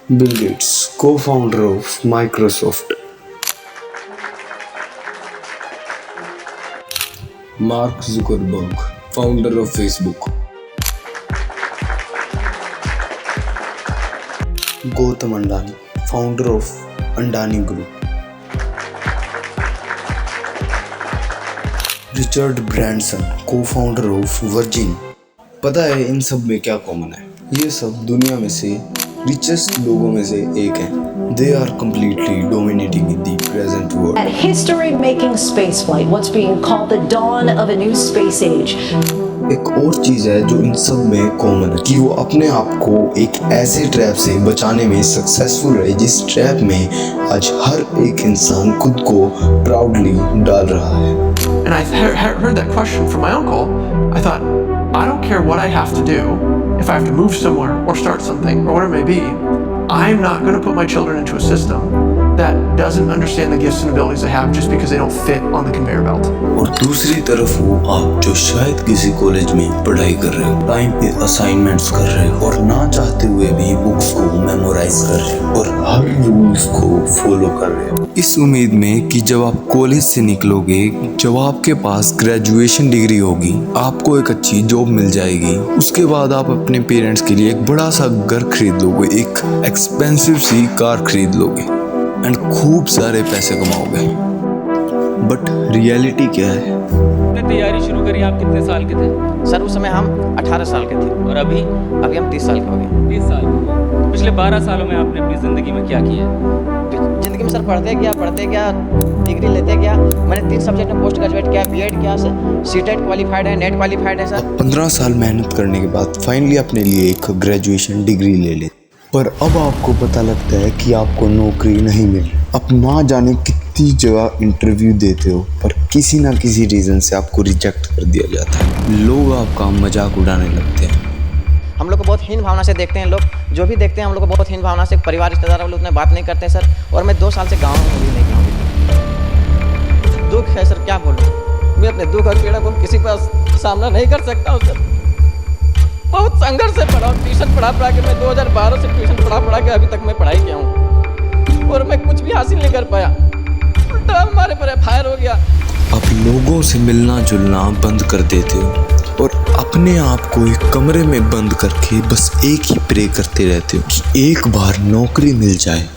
Bill Gates, co-founder of Microsoft. Mark Zuckerberg, founder of Facebook. Gautam Adani, founder of Adani Group. Richard Branson, co-founder of Virgin. पता है इन सब में क्या common है? ये सब दुनिया में से रिचेस्ट लोगों में से एक हैं। They are completely dominating in the present world. At history-making spaceflight, what's being called the dawn of a new space age. एक और चीज है जो इन सब में कॉमन है कि वो अपने आप को एक ऐसे ट्रैप से बचाने में सक्सेसफुल रहे जिस ट्रैप में आज हर एक इंसान खुद को प्राउडली डाल रहा है। And I heard that question from my uncle. I thought, I don't care what I have to do. If I have to move somewhere or start something or whatever it may be, I'm not going to put my children into a system that doesn't understand the gifts and abilities they have just because they don't fit on the conveyor belt. और दूसरी तरफ वो आप जो शायद किसी college में पढ़ाई कर रहे हो, टाइम पे असाइनमेंट्स कर रहे हो और ना चाहते हुए भी बुक्स को मेमोराइज कर रहे हो और हर रूल्स को फॉलो कर रहे हो, इस उम्मीद में कि जब आप कॉलेज से निकलोगे, जब आपके पास ग्रेजुएशन डिग्री होगी, आपको एक अच्छी जॉब मिल जाएगी, उसके बाद आप अपने पेरेंट्स के लिए एक बड़ा सा घर खरीद लोगे, एक एक्सपेंसिव सी कार खरीद लोगे एंड खूब सारे पैसे कमाओगे। बट रियलिटी क्या है? आपने तैयारी शुरू करी, आप कितने साल के थे? सर उस समय हम 18 साल के थे और अभी हम 30 साल के हो गए। 30 साल के। पिछले 12 सालों में आपने अपनी ज़िंदगी में क्या किया? ज़िंदगी में सर पढ़ते गया, डिग्री लेते गया। मैंने 3 सब्जेक्ट में पोस्ट ग्रेजुएट किया, बीएड किया सर, सीटेट क्वालिफाइड है, नेट क्वालिफाइड है सर। 15 साल मेहनत करने के बाद फाइनली अपने लिए एक ग्रेजुएशन डिग्री ले ले, पर अब आपको पता लगता है कि आपको नौकरी नहीं मिल रही। आप ना जाने कितनी जगह इंटरव्यू देते हो पर किसी ना किसी रीज़न से आपको रिजेक्ट कर दिया जाता है। लोग आपका मजाक उड़ाने लगते हैं। हम लोग को बहुत हीन भावना से देखते हैं, लोग जो भी देखते हैं हम लोग को बहुत हीन भावना से, परिवार रिश्तेदार हम लोग उतने बात नहीं करते हैं सर। और मैं 2 साल से गाँव में भी नहीं गया। दुख है सर, क्या बोलूँ, मैं अपने दुख और पीड़ा को किसी पर सामना नहीं कर सकता हूँ सर। बहुत संघर्ष से पढ़ा हूँ, ट्यूशन पढ़ा के मैं 2012 से ट्यूशन पढ़ा के अभी तक मैं पढ़ाई किया हूँ और मैं कुछ भी हासिल नहीं कर पाया। उल्टा हमारे पर एफआईआर हो गया। आप लोगों से मिलना जुलना बंद कर देते हो और अपने आप को एक कमरे में बंद करके बस एक ही प्रे करते रहते हो कि एक बार नौकरी मिल जाए।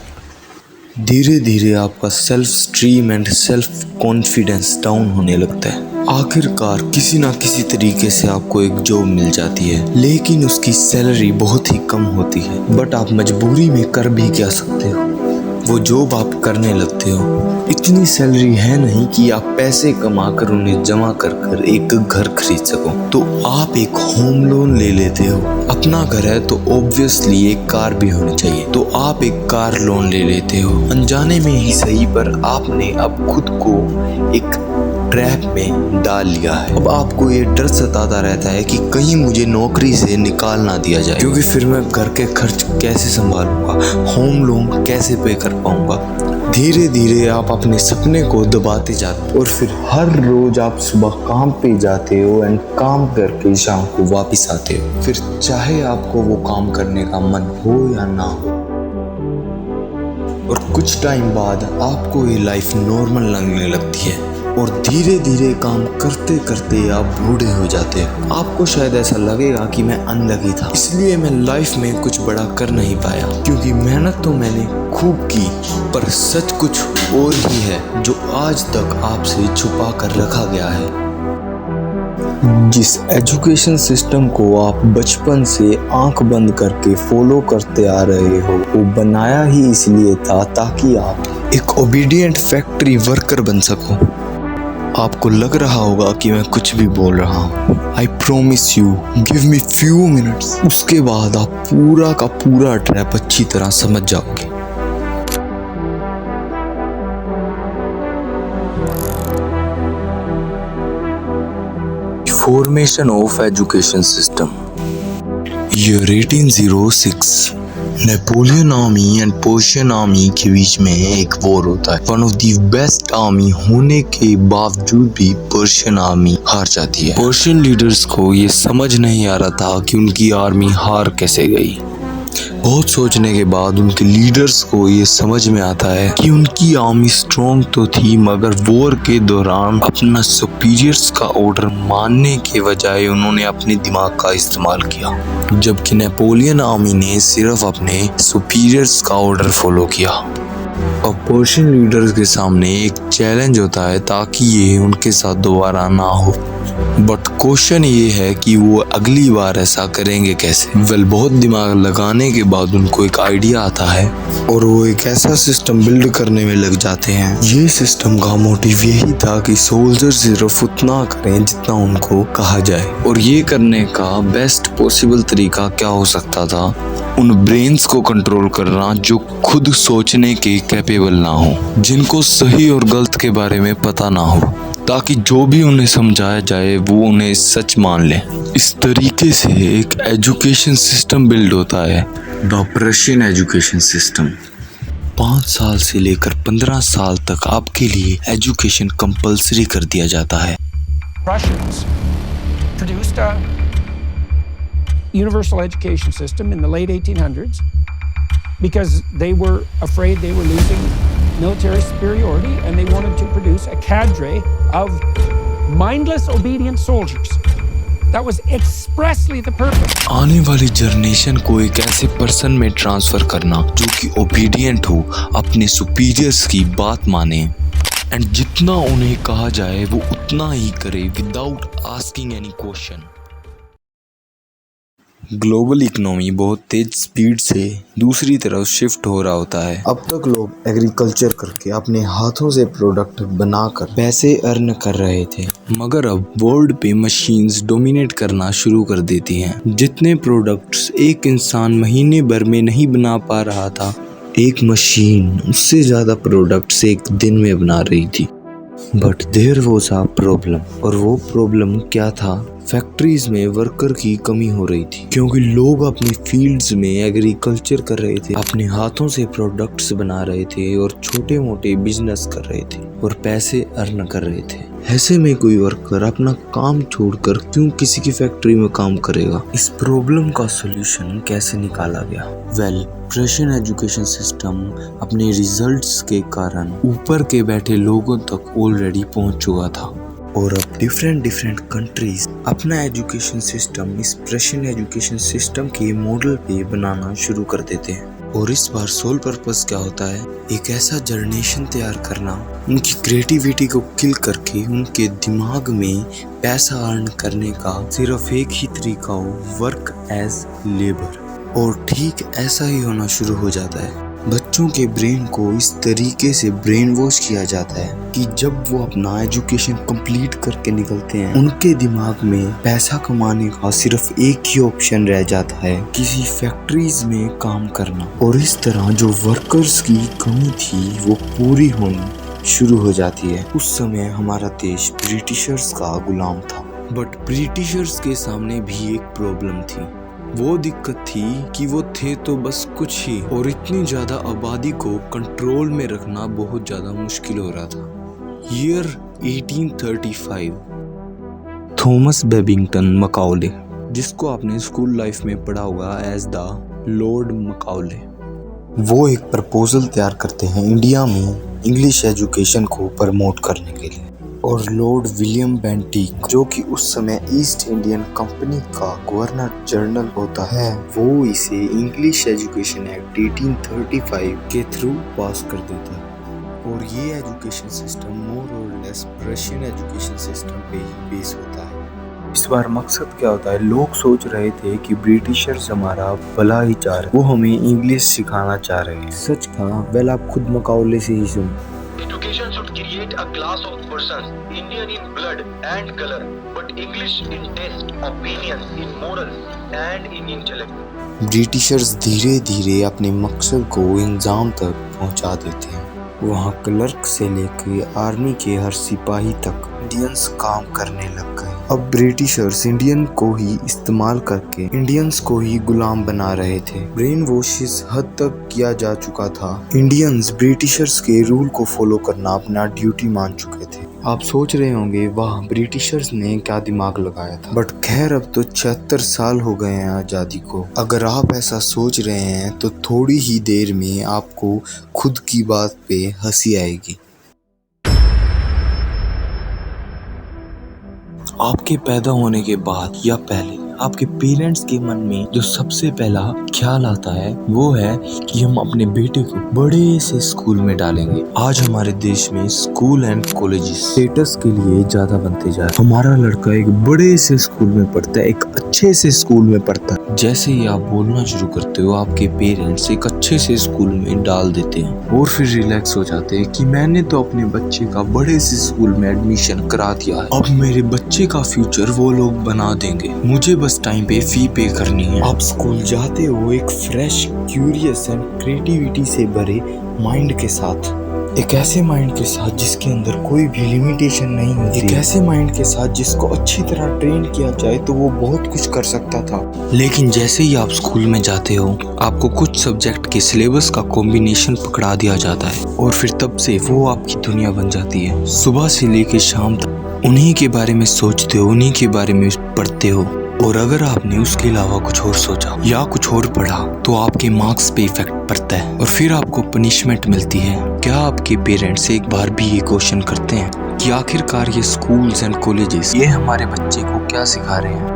धीरे धीरे आपका self esteem and self confidence down होने लगता है। आखिरकार किसी ना किसी तरीके से आपको एक जॉब मिल जाती है, लेकिन उसकी सैलरी बहुत ही कम होती है। बट आप मजबूरी में कर भी क्या सकते हो, वो जॉब आप करने लगते हो। इतनी सैलरी है नहीं कि आप पैसे कमाकर उन्हें जमा कर एक घर खरीद सको, तो आप एक होम लोन ले लेते हो। अपना घर है तो ऑब्वियसली एक कार भी होनी चाहिए, तो आप एक कार लोन ले लेते हो। अनजाने में ही सही, पर आपने अब खुद को एक ट्रैप में डाल लिया है। अब आपको ये डर सताता रहता है कि कहीं मुझे नौकरी से निकाल ना दिया जाए, क्योंकि फिर मैं घर के खर्च कैसे संभालूंगा, होम लोन कैसे पे कर पाऊंगा। धीरे धीरे आप अपने सपने को दबाते जाते हो और फिर हर रोज आप सुबह काम पे जाते हो एंड काम करके शाम को वापस आते हो। फिर चाहे आपको वो काम करने का मन हो या ना हो, और कुछ टाइम बाद आपको ये लाइफ नॉर्मल लगने लगती है और धीरे धीरे काम करते करते आप बूढ़े हो जाते हैं। आपको शायद ऐसा लगेगा कि मैं अनलकी था, इसलिए मैं लाइफ में कुछ बड़ा कर नहीं पाया, क्योंकि मेहनत तो मैंने खूब की, पर सच कुछ और ही है जो आज तक आपसे छुपा कर रखा गया है। जिस एजुकेशन सिस्टम को आप बचपन से आंख बंद करके फॉलो करते आ रहे हो, वो बनाया ही इसलिए था ताकि आप एक ओबीडिएंट फैक्ट्री वर्कर बन सको। आपको लग रहा होगा कि मैं कुछ भी बोल रहा हूँ। I promise you, give me few minutes, उसके बाद आप पूरा का पूरा ट्रैप अच्छी तरह समझ जाओगे। Formation of Education System. Year 1806. Napoleon army and Persian army के बीच में एक वॉर होता है। One of the best army होने के बावजूद भी पर्शियन आर्मी हार जाती है। पर्शियन लीडर्स को ये समझ नहीं आ रहा था कि उनकी आर्मी हार कैसे गई। बहुत सोचने के बाद उनके लीडर्स को ये समझ में आता है कि उनकी आर्मी स्ट्रॉन्ग तो थी, मगर वॉर के दौरान अपना सुपीरियर्स का ऑर्डर मानने के बजाय उन्होंने अपने दिमाग का इस्तेमाल किया, जबकि नेपोलियन आर्मी ने सिर्फ अपने सुपीरियर्स का ऑर्डर फॉलो किया। अपोजिशन लीडर्स के सामने एक चैलेंज होता है ताकि ये उनके साथ दोबारा ना हो, बट क्वेश्चन ये है कि वो अगली बार ऐसा करेंगे कैसे। वेल, बहुत दिमाग लगाने के बाद उनको एक आइडिया आता है और वो एक ऐसा सिस्टम बिल्ड करने में लग जाते हैं। ये सिस्टम का मोटिव यही था कि सोल्जर सिर्फ उतना करें जितना उनको कहा जाए, और ये करने का बेस्ट पॉसिबल तरीका क्या हो सकता था, उन ब्रेन्स को कंट्रोल करना जो खुद सोचने के कैपेबल ना हो, जिनको सही और गलत के बारे में पता ना हो, ताकि जो भी उन्हें समझाया जाए वो उन्हें सच मान ले। इस तरीके से एक एजुकेशन सिस्टम बिल्ड होता है, द रशियन एजुकेशन सिस्टम। 5 साल से लेकर 15 साल तक आपके लिए एजुकेशन कंपलसरी कर दिया जाता है। Russians produced a universal education system in the late 1800s because they were afraid they were losing military superiority and they wanted to produce a cadre of mindless, obedient soldiers. That was expressly the purpose. आने वाली generation को एक ऐसे person में transfer करना जो कि obedient हो, अपने सुपीरियर्स की बात माने एंड जितना उन्हें कहा जाए वो उतना ही करे without asking any question. Global economy बहुत तेज स्पीड से दूसरी तरफ शिफ्ट हो रहा होता है। अब तक लोग एग्रीकल्चर करके अपने हाथों से प्रोडक्ट बनाकर पैसे अर्न कर रहे थे, मगर अब वर्ल्ड पे मशीन्स डोमिनेट करना शुरू कर देती हैं। जितने प्रोडक्ट्स एक इंसान महीने भर में नहीं बना पा रहा था, एक मशीन उससे ज़्यादा प्रोडक्ट्स एक दिन में बना रही थी। But there was a problem, और वो प्रॉब्लम क्या था? फैक्ट्रीज में वर्कर की कमी हो रही थी, क्योंकि लोग अपने फील्ड्स में एग्रीकल्चर कर रहे थे, अपने हाथों से प्रोडक्ट्स बना रहे थे और छोटे मोटे बिजनेस कर रहे थे और पैसे अर्न कर रहे थे। ऐसे में कोई वर्कर अपना काम छोड़कर क्यों किसी की फैक्ट्री में काम करेगा? इस प्रॉब्लम का सॉल्यूशन कैसे निकाला गया? वेल, रशियन एजुकेशन सिस्टम अपने रिजल्ट्स के कारण ऊपर के बैठे लोगों तक ऑलरेडी पहुंच चुका था, और अब डिफरेंट कंट्रीज अपना एजुकेशन सिस्टम इस रशियन एजुकेशन सिस्टम के मॉडल पे बनाना शुरू कर देते हैं। और इस बार सोल पर्पस क्या होता है? एक ऐसा जनरेशन तैयार करना, उनकी क्रिएटिविटी को किल करके उनके दिमाग में पैसा अर्न करने का सिर्फ एक ही तरीका हो, वर्क एज लेबर। और ठीक ऐसा ही होना शुरू हो जाता है। बच्चों के ब्रेन को इस तरीके से ब्रेन वॉश किया जाता है कि जब वो अपना एजुकेशन कंप्लीट करके निकलते हैं, उनके दिमाग में पैसा कमाने का सिर्फ एक ही ऑप्शन रह जाता है, किसी फैक्ट्रीज में काम करना। और इस तरह जो वर्कर्स की कमी थी वो पूरी होनी शुरू हो जाती है। उस समय हमारा देश ब्रिटिशर्स का गुलाम था, बट ब्रिटिशर्स के सामने भी एक प्रॉब्लम थी। वो दिक्कत थी कि वो थे तो बस कुछ ही, और इतनी ज्यादा आबादी को कंट्रोल में रखना बहुत ज्यादा मुश्किल हो रहा था। ईयर 1835, थॉमस बेबिंगटन मकाउले, जिसको आपने स्कूल लाइफ में पढ़ा होगा एज द लॉर्ड मकाउले, वो एक प्रपोजल तैयार करते हैं इंडिया में इंग्लिश एजुकेशन को प्रमोट करने के लिए। और लॉर्ड विलियम बेंटिक, जो कि उस समय ईस्ट इंडियन कंपनी का गवर्नर जनरल होता है, वो इसे इंग्लिश एजुकेशन एक्ट 1835 के थ्रू पास कर देता है। और ये एजुकेशन सिस्टम मोर और लेस रशियन एजुकेशन सिस्टम पे ही बेस होता है। इस बार मकसद क्या होता है? लोग सोच रहे थे कि ब्रिटिशर्स हमारा भला ही चाह रहे, वो हमें इंग्लिश सिखाना चाह रहे हैं। सच कहा? वेल, आप खुद मकाउले से ही सुन। Education should create a class of persons, Indian in blood and color, but English in taste, opinions, in morals and in intellect. Britishers धीरे धीरे अपने मकसद को इंजाम तक पहुंचा देते हैं। वहाँ क्लर्क से लेकर आर्मी के हर सिपाही तक इंडियंस काम करने लग गए। अब ब्रिटिशर्स इंडियन को ही इस्तेमाल करके इंडियंस को ही गुलाम बना रहे थे। ब्रेन वॉश इस हद तक किया जा चुका था, इंडियंस ब्रिटिशर्स के रूल को फॉलो करना अपना ड्यूटी मान चुके थे। आप सोच रहे होंगे वाह ब्रिटिशर्स ने क्या दिमाग लगाया था, बट खैर अब तो 76 साल हो गए हैं आज़ादी को। अगर आप ऐसा सोच रहे हैं तो थोड़ी ही देर में आपको खुद की बात पे हंसी आएगी। आपके पैदा होने के बाद या पहले आपके पेरेंट्स के मन में जो सबसे पहला ख्याल आता है वो है कि हम अपने बेटे को बड़े से स्कूल में डालेंगे। आज हमारे देश में स्कूल एंड कॉलेजेस स्टेटस के लिए ज्यादा बनते जा रहे हैं। हमारा लड़का एक बड़े से स्कूल में पढ़ता है, एक अच्छे से स्कूल में पढ़ता है। जैसे ही आप बोलना शुरू करते हो आपके पेरेंट्स एक अच्छे से स्कूल में डाल देते हैं और फिर रिलैक्स हो जाते हैं कि मैंने तो अपने बच्चे का बड़े से स्कूल में एडमिशन करा दिया है, अब मेरे बच्चे का फ्यूचर वो लोग बना देंगे, मुझे बस टाइम पे फी पे करनी है। आप स्कूल जाते हो एक फ्रेश, क्यूरियस एंड क्रिएटिविटी से भरे माइंड के साथ, एक ऐसे माइंड के साथ जिसके अंदर कोई भी लिमिटेशन नहीं होती, एक ऐसे माइंड के साथ जिसको अच्छी तरह ट्रेन किया जाए तो वो बहुत कुछ कर सकता था। लेकिन जैसे ही आप स्कूल में जाते हो आपको कुछ सब्जेक्ट के सिलेबस का कॉम्बिनेशन पकड़ा दिया जाता है और फिर तब से वो आपकी दुनिया बन जाती है। सुबह से लेकर शाम तक उन्हीं के बारे में सोचते हो, उन्हीं के बारे में पढ़ते हो, और अगर आपने उसके अलावा कुछ और सोचा या कुछ और पढ़ा तो आपके मार्क्स पे इफेक्ट पड़ता है और फिर आपको पनिशमेंट मिलती है। क्या आपके पेरेंट्स एक बार भी ये क्वेश्चन करते हैं कि आखिरकार ये स्कूल्स एंड कॉलेजेस ये हमारे बच्चे को क्या सिखा रहे हैं?